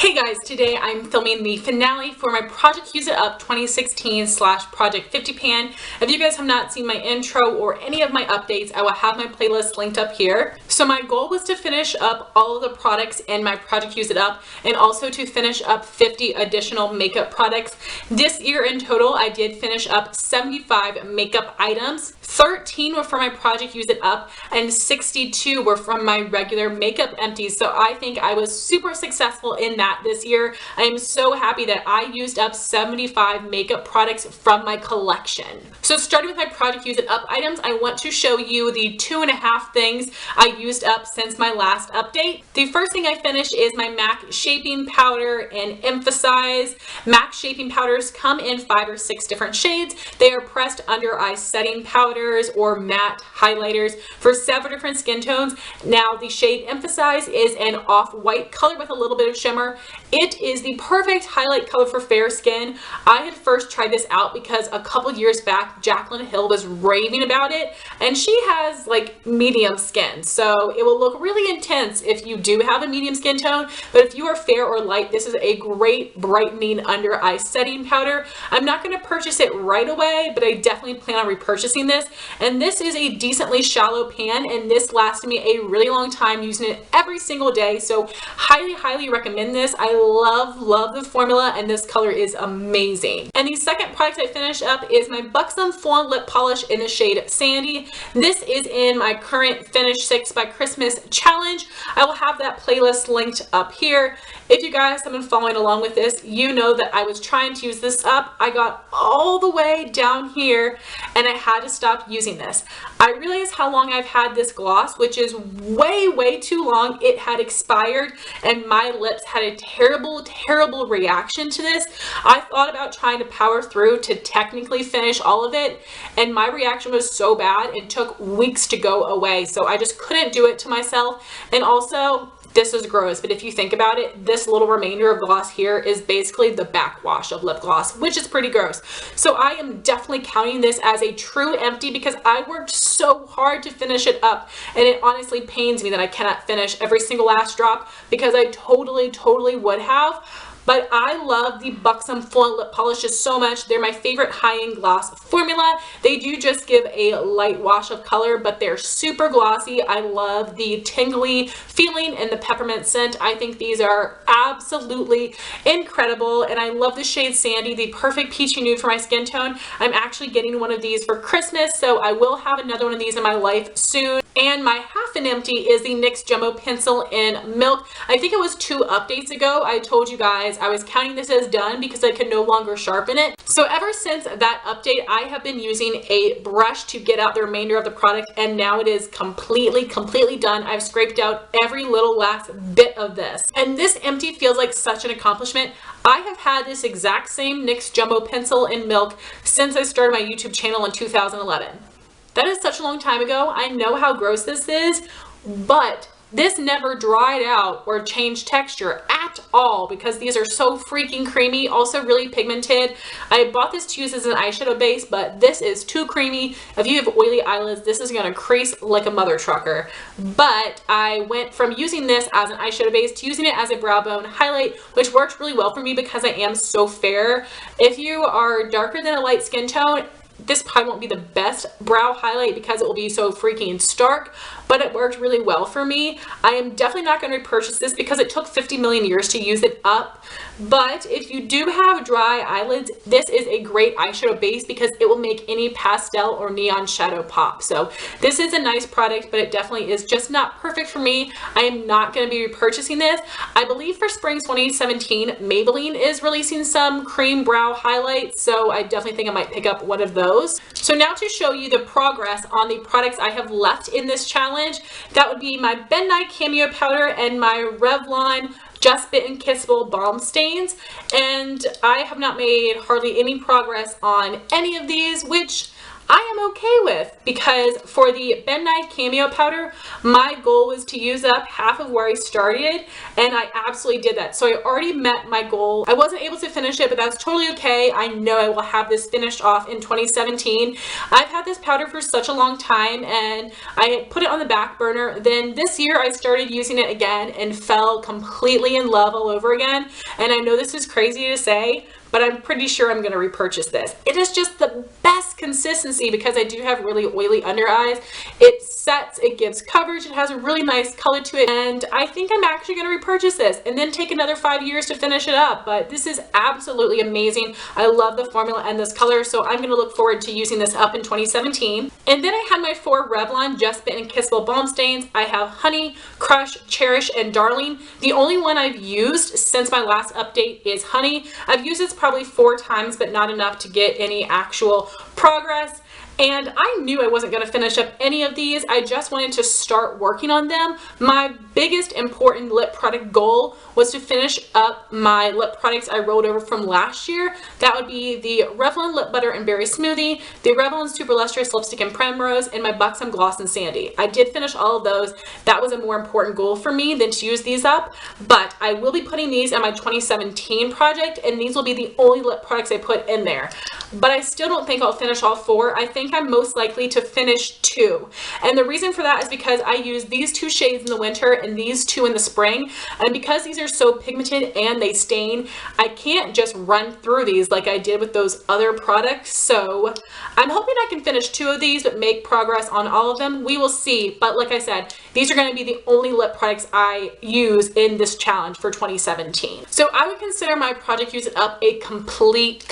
Hey guys, today I'm filming the finale for my Project Use It Up 2016 / Project 50 pan. If you guys have not seen my intro or any of my updates, I will have my playlist linked up here. So my goal was to finish up all of the products in my Project Use It Up and also to finish up 50 additional makeup products. This year in total, I did finish up 75 makeup items. 13 were for my Project Use It Up and 62 were from my regular makeup empties. So I think I was super successful in that this year. I am so happy that I used up 75 makeup products from my collection. So starting with my Project Use It Up items, I want to show you the 2.5 things I used up since my last update. The first thing I finished is my MAC Shaping Powder in Emphasize. MAC Shaping Powders come in 5 or 6 different shades. They are pressed under eye setting powders or matte highlighters for several different skin tones. Now the shade Emphasize is an off-white color with a little bit of shimmer. It is the perfect highlight color for fair skin. I had first tried this out because a couple years back Jaclyn Hill was raving about it, and she has like medium skin, so it will look really intense if you do have a medium skin tone. But if you are fair or light, this is a great brightening under eye setting powder. I'm not going to purchase it right away, but I definitely plan on repurchasing this. And this is a decently shallow pan, and this lasted me a really long time using it every single day. So highly recommend this. I love the formula, and this color is amazing. And the second product I finished up is my Buxom Full Lip Polish in the shade Sandy. This is in my current Finish 6 by Christmas challenge. I will have that playlist linked up here. If you guys have been following along with this, you know that I was trying to use this up. I got all the way down here and I had to stop using this. I realized how long I've had this gloss, which is way too long. It had expired and my lips had a terrible reaction to this. I thought about trying to power through to technically finish all of it, and my reaction was so bad it took weeks to go away. So I just couldn't do it to myself. And also, this is gross, but if you think about it, this little remainder of gloss here is basically the backwash of lip gloss, which is pretty gross. So I am definitely counting this as a true empty because I worked so hard to finish it up, and it honestly pains me that I cannot finish every single last drop because I totally would have. But I love the Buxom Full Lip Polishes so much. They're my favorite high-end gloss formula. They do just give a light wash of color, but they're super glossy. I love the tingly feeling and the peppermint scent. I think these are absolutely incredible, and I love the shade Sandy, the perfect peachy nude for my skin tone. I'm actually getting one of these for Christmas, so I will have another one of these in my life soon. And my half an empty is the NYX Jumbo Pencil in Milk. I think it was 2 updates ago I told you guys I was counting this as done because I could no longer sharpen it. So ever since that update, I have been using a brush to get out the remainder of the product, and now it is completely done. I've scraped out every little last bit of this. And this empty feels like such an accomplishment. I have had this exact same NYX Jumbo Pencil in Milk since I started my YouTube channel in 2011. That is such a long time ago. I know how gross this is, but this never dried out or changed texture at all because these are so freaking creamy, also really pigmented. I bought this to use as an eyeshadow base, but this is too creamy. If you have oily eyelids, this is gonna crease like a mother trucker. But I went from using this as an eyeshadow base to using it as a brow bone highlight, which works really well for me because I am so fair. If you are darker than a light skin tone, this probably won't be the best brow highlight because it will be so freaking stark, but it worked really well for me. I am definitely not going to repurchase this because it took 50 million years to use it up. But if you do have dry eyelids, this is a great eyeshadow base because it will make any pastel or neon shadow pop. So this is a nice product, but it definitely is just not perfect for me. I am not going to be repurchasing this. I believe for spring 2017, Maybelline is releasing some cream brow highlights, so I definitely think I might pick up one of those. So now to show you the progress on the products I have left in this challenge, that would be my Nye Cameo Powder and my Revlon Just Bitten Kissable Balm stains, and I have not made hardly any progress on any of these, which I am okay with, because for the Nye Cameo Powder, my goal was to use up half of where I started, and I absolutely did that. So I already met my goal. I wasn't able to finish it, but that's totally okay. I know I will have this finished off in 2017. I've had this powder for such a long time, and I had put it on the back burner. Then this year I started using it again and fell completely in love all over again. And I know this is crazy to say, but I'm pretty sure I'm gonna repurchase this. It is just the best consistency because I do have really oily under eyes. It sets, it gives coverage, it has a really nice color to it, and I think I'm actually gonna repurchase this and then take another 5 years to finish it up. But this is absolutely amazing. I love the formula and this color, so I'm gonna look forward to using this up in 2017. And then I had my 4 Revlon Just Bitten and Kissable Balm Stains. I have Honey, Crush, Cherish, and Darling. The only one I've used since my last update is Honey. I've used this probably 4 times, but not enough to get any actual progress. And I knew I wasn't going to finish up any of these. I just wanted to start working on them. My biggest important lip product goal was to finish up my lip products I rolled over from last year. That would be the Revlon Lip Butter and Berry Smoothie, the Revlon Super Lustrous Lipstick in Primrose, and my Buxom Gloss and Sandy. I did finish all of those. That was a more important goal for me than to use these up, but I will be putting these in my 2017 project, and these will be the only lip products I put in there. But I still don't think I'll finish all 4. I think I'm most likely to finish 2. And the reason for that is because I use these 2 shades in the winter and these 2 in the spring. And because these are so pigmented and they stain, I can't just run through these like I did with those other products. So I'm hoping I can finish 2 of these but make progress on all of them. We will see. But like I said, these are going to be the only lip products I use in this challenge for 2017. So I would consider my Project Use It Up a complete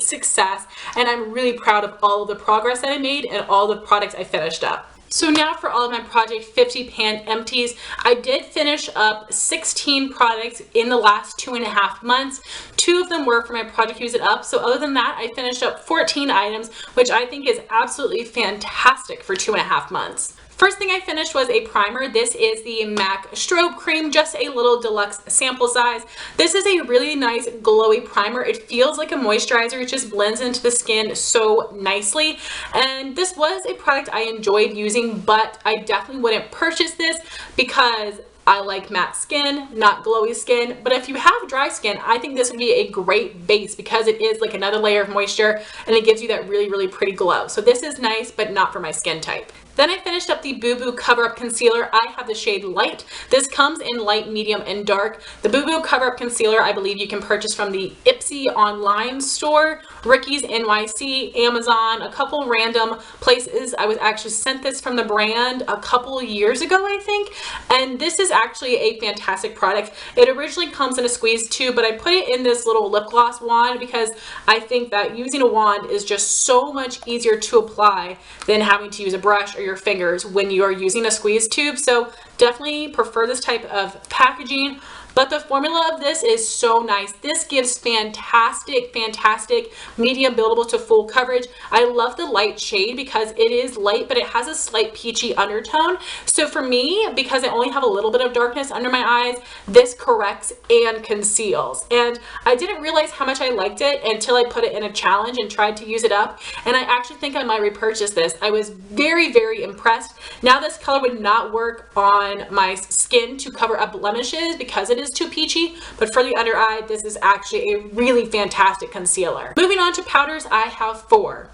success. And I'm really proud of all of the progress that I made and all the products I finished up. So now for all of my Project 50 Pan empties, I did finish up 16 products in the last 2.5 months. 2 of them were for my Project Use It Up. So other than that, I finished up 14 items, which I think is absolutely fantastic for 2.5 months. First thing I finished was a primer. This is the MAC Strobe Cream, just a little deluxe sample size. This is a really nice glowy primer. It feels like a moisturizer. It just blends into the skin so nicely. And this was a product I enjoyed using, but I definitely wouldn't purchase this because I like matte skin, not glowy skin. But if you have dry skin, I think this would be a great base because it is like another layer of moisture and it gives you that really pretty glow. So this is nice, but not for my skin type. Then I finished up the Boo Boo Cover Up Concealer. I have the shade Light. This comes in light, medium, and dark. The Boo Boo Cover Up Concealer, I believe you can purchase from the Ipsy online store, Ricky's NYC, Amazon, a couple random places. I was actually sent this from the brand a couple years ago, I think. And this is actually a fantastic product. It originally comes in a squeeze tube, but I put it in this little lip gloss wand because I think that using a wand is just so much easier to apply than having to use a brush or your fingers when you are using a squeeze tube. So definitely prefer this type of packaging. But the formula of this is so nice. This gives fantastic medium buildable to full coverage. I love the light shade because it is light, but it has a slight peachy undertone. So for me, because I only have a little bit of darkness under my eyes, this corrects and conceals. And I didn't realize how much I liked it until I put it in a challenge and tried to use it up. And I actually think I might repurchase this. I was very impressed. Now this color would not work on my skin to cover up blemishes because it is too peachy, but for the under eye, this is actually a really fantastic concealer. Moving on to powders, I have 4.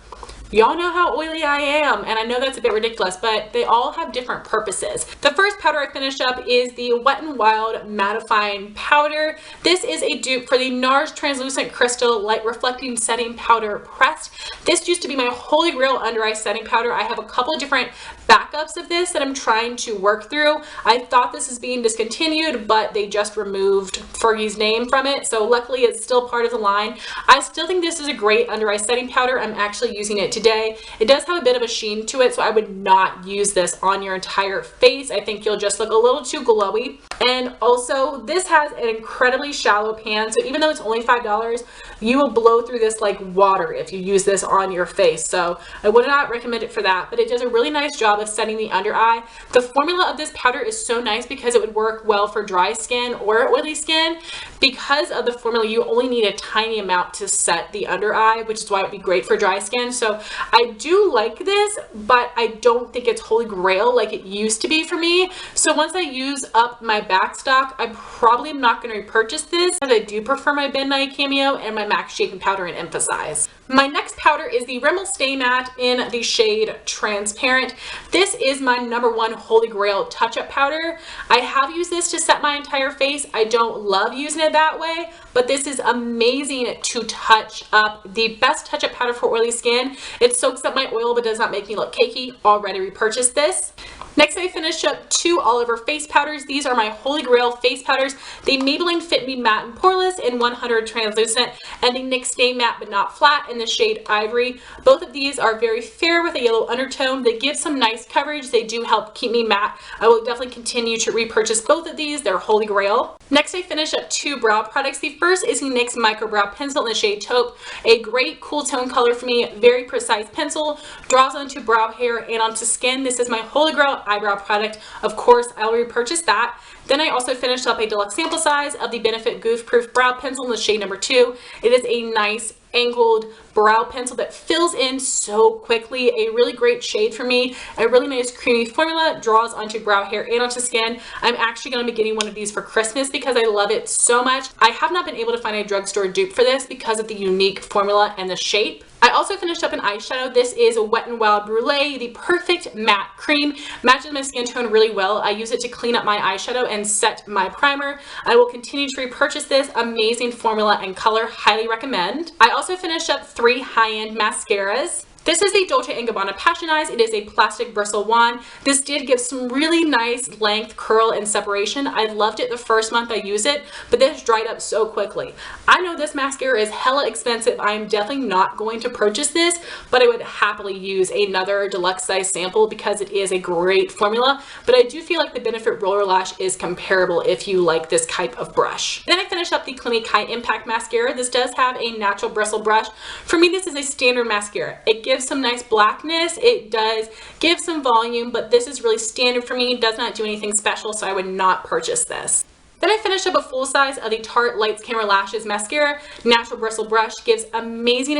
Y'all know how oily I am, and I know that's a bit ridiculous, but they all have different purposes. The first powder I finished up is the Wet n Wild Mattifying Powder. This is a dupe for the NARS Translucent Crystal Light Reflecting Setting Powder Pressed. This used to be my holy grail under eye setting powder. I have a couple of different backups of this that I'm trying to work through. I thought this is being discontinued, but they just removed Fergie's name from it, so luckily it's still part of the line. I still think this is a great under eye setting powder. I'm actually using it today. It does have a bit of a sheen to it, so I would not use this on your entire face. I think you'll just look a little too glowy. And also this has an incredibly shallow pan, so even though it's only $5, you will blow through this like water if you use this on your face. So I would not recommend it for that, but it does a really nice job of setting the under eye. The formula of this powder is so nice because it would work well for dry skin or oily skin. Because of the formula, you only need a tiny amount to set the under eye, which is why it would be great for dry skin. So I do like this, but I don't think it's holy grail like it used to be for me. So once I use up my back stock, I probably am not going to repurchase this, as I do prefer my Nye Cameo and my MAC Shaping Powder in Emphasize. My next powder is the Rimmel Stay Matte in the shade Transparent. This is my #1 holy grail touch-up powder. I have used this to set my entire face. I don't love using it that way, but this is amazing to touch up. The best touch-up powder for oily skin. It soaks up my oil but does not make me look cakey. Already repurchased this. Next, I finished up 2 all over face powders. These are my holy grail face powders. The Maybelline Fit Me Matte and Poreless in 100 Translucent, and the NYX Stay Matte But Not Flat in the shade Ivory. Both of these are very fair with a yellow undertone. They give some nice coverage. They do help keep me matte. I will definitely continue to repurchase both of these. They're holy grail. Next, I finished up 2 brow products. The first is the NYX Micro Brow Pencil in the shade Taupe. A great cool tone color for me. Very precise pencil. Draws onto brow hair and onto skin. This is my holy grail eyebrow product. Of course, I'll repurchase that. Then I also finished up a deluxe sample size of the Benefit Goof Proof Brow Pencil in the shade #2. It is a nice angled brow pencil that fills in so quickly. A really great shade for me. A really nice creamy formula. Draws onto brow hair and onto skin. I'm actually going to be getting one of these for Christmas because I love it so much. I have not been able to find a drugstore dupe for this because of the unique formula and the shape. I also finished up an eyeshadow. This is Wet n Wild Brulee, the perfect matte cream. Matches my skin tone really well. I use it to clean up my eyeshadow and set my primer. I will continue to repurchase this. Amazing formula and color. Highly recommend. I also finished up 3 high-end mascaras. This is the Dolce & Gabana Passion Eyes. It is a plastic bristle wand. This did give some really nice length, curl, and separation. I loved it the first month I used it, but this dried up so quickly. I know this mascara is hella expensive. I am definitely not going to purchase this, but I would happily use another deluxe size sample because it is a great formula. But I do feel like the Benefit Roller Lash is comparable if you like this type of brush. Then I finished up the Clinique High Impact Mascara. This does have a natural bristle brush. For me, this is a standard mascara. It gives some nice blackness. It does give some volume, but this is really standard for me. It does not do anything special, so I would not purchase this. Then I finished up a full size of the Tarte Lights Camera Lashes Mascara. Natural bristle brush gives amazing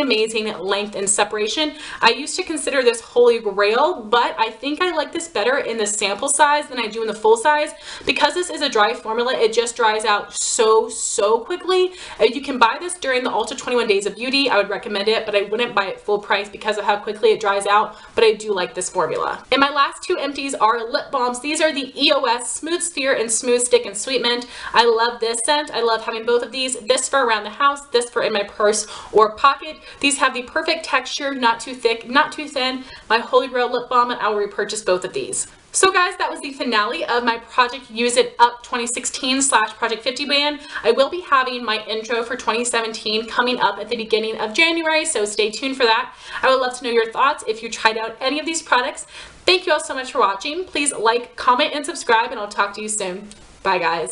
length and separation. I used to consider this holy grail, but I think I like this better in the sample size than I do in the full size. Because this is a dry formula, it just dries out so quickly. You can buy this during the Ulta 21 Days of Beauty. I would recommend it, but I wouldn't buy it full price because of how quickly it dries out, but I do like this formula. And my last 2 empties are lip balms. These are the EOS Smooth Sphere and Smooth Stick and Sweet Mint. I love this scent. I love having both of these. This for around the house, this for in my purse or pocket. These have the perfect texture, not too thick, not too thin. My holy grail lip balm, and I will repurchase both of these. So guys, that was the finale of my Project Use It Up 2016 / Project 50 band. I will be having my intro for 2017 coming up at the beginning of January, so stay tuned for that. I would love to know your thoughts if you tried out any of these products. Thank you all so much for watching. Please like, comment, and subscribe, and I'll talk to you soon. Bye guys.